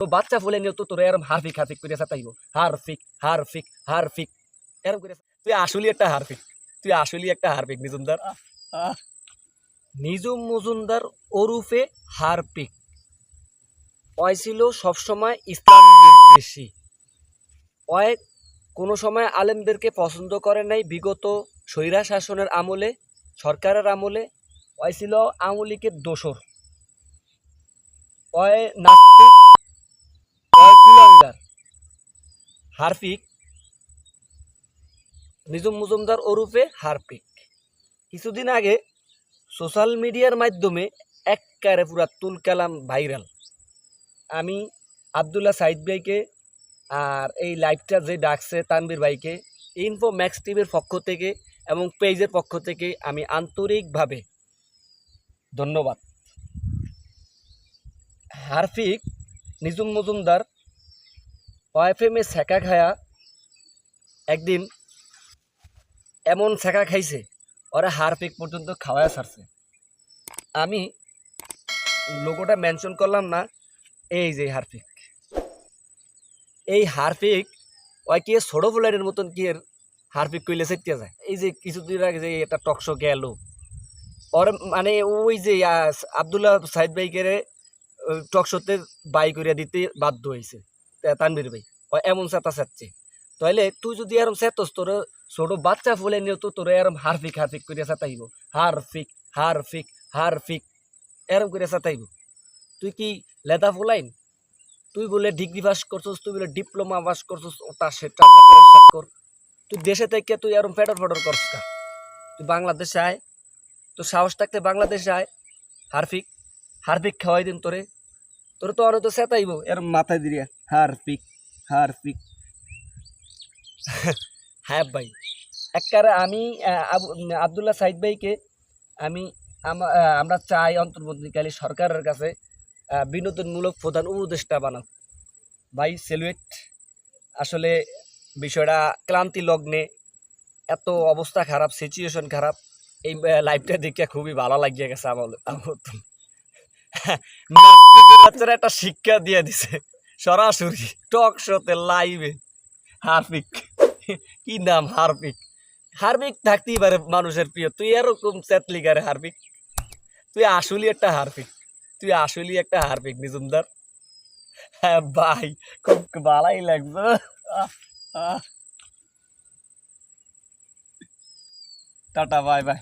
তো বাচ্চা ফুলে নিয়ে তো তোরা এরম হারফিক হারফিক করে চাইব হারফিক হারফিক হারফিক এরম করে তুই আসলে একটা হারফিক নিজুমদার নিজুম মজুমদার ওরুফে হারপিক ওই ছিল সবসময় ইসলাম বিদ্বেষী। ওই কোনো সময় আলেমদেরকে পছন্দ করে নাই। বিগত স্বৈরা শাসনের আমলে, সরকারের আমলে ওই ছিল আওয়ামী লীগের দোসর। ওই নাস্তিক, ওই কুলাঙ্গার। হারফিক নিজুম মজুমদার ওরুফে হারপিক কিছুদিন আগে সোশ্যাল মিডিয়ার মাধ্যমে একবারে পুরা তুলকালাম ভাইরাল। আমি আবদুল্লাহ সাইদ ভাইকে আর এই লাইভটা যে ডাকছে তানবীর ভাইকে ইনফো ম্যাক্স টিভির পক্ষ থেকে এবং পেজের পক্ষ থেকে আমি আন্তরিকভাবে ধন্যবাদ। হারফিক নিজুম মজুমদার ওয়াইফএমে ছেঁকা খায়া একদিন এমন ছেঁকা খাইছে ওরা হারফিক পর্যন্ত খাওয়ায় ছাড়ছে। আমি লোগোটা মেনশন করলাম না। এই যে হারফিক, এই হারফিক ওই কি ছোট ফুলারের মতন কি এর হারফিক কইলে চেতে যায়। এই যে কিছুদিন আগে যে একটা টকশো গেল ওর মানে ওই যে আবদুল্লাহ সাইদ ভাইকে টকশোতে বাই করিয়া দিতে বাধ্য হয়েছে তানবীর ভাই। ও এমন চেতা চাচ্ছে তাহলে তুই যদি এরম চেতস তোর ছোট বাচ্চা ফুলে নিয়ে তো তোর এরম হারফিক হারফিক করিয়া চেতাইব হারফিক হারফিক হারফিক এরম করিয়া চেতাইব। তুই কি লেদা ফুলাইন? তুই বলে ডিগ্রি পাস করছিস, তুই বলে ডিপ্লোমা পাস করছিস, ওটা সেটা কর। তুই দেশে থেকে তুই এরম ফেডর ফেডর করস কা? তুই বাংলাদেশে আয়, তোর সাহস থাকতে বাংলাদেশে আয়। হারফিক হারফিক খাওয়াই দিন তোরে, তোর তো অনেক তো চেতাইব এরম মাথায় দিরিয়া হারফিক হারফিক। হ্যাঁ ভাই, একবারে আমি আবদুল্লাহ সাইদ ভাইকে আমি আমরা চাই অন্তর্বর্তীকালী সরকারের কাছে বিনোদনমূলক প্রধান উপদেষ্টা বানান। ভাই সেলুয়েট। আসলে বিষয়টা ক্লান্তি লগ্নে এত অবস্থা খারাপ, সিচুয়েশন খারাপ। এই লাইভটা দেখে খুবই ভালো লাগিয়ে গেছে আমার। বাচ্চারা একটা শিক্ষা দিয়ে দিছে সরাসরি টক শোতে লাইভে। হারফিক কি নাম হারফিক, হারফিক থাকতেই পারে মানুষের প্রিয়। তুই এরকম চেতলিগারে হারফিক, তুই আসলে একটা হারফিক, তুই আসলে একটা হারফিক নিজুমদার। হ্যাঁ ভাই, খুব ভালোই লাগবে। Tata, bye bye.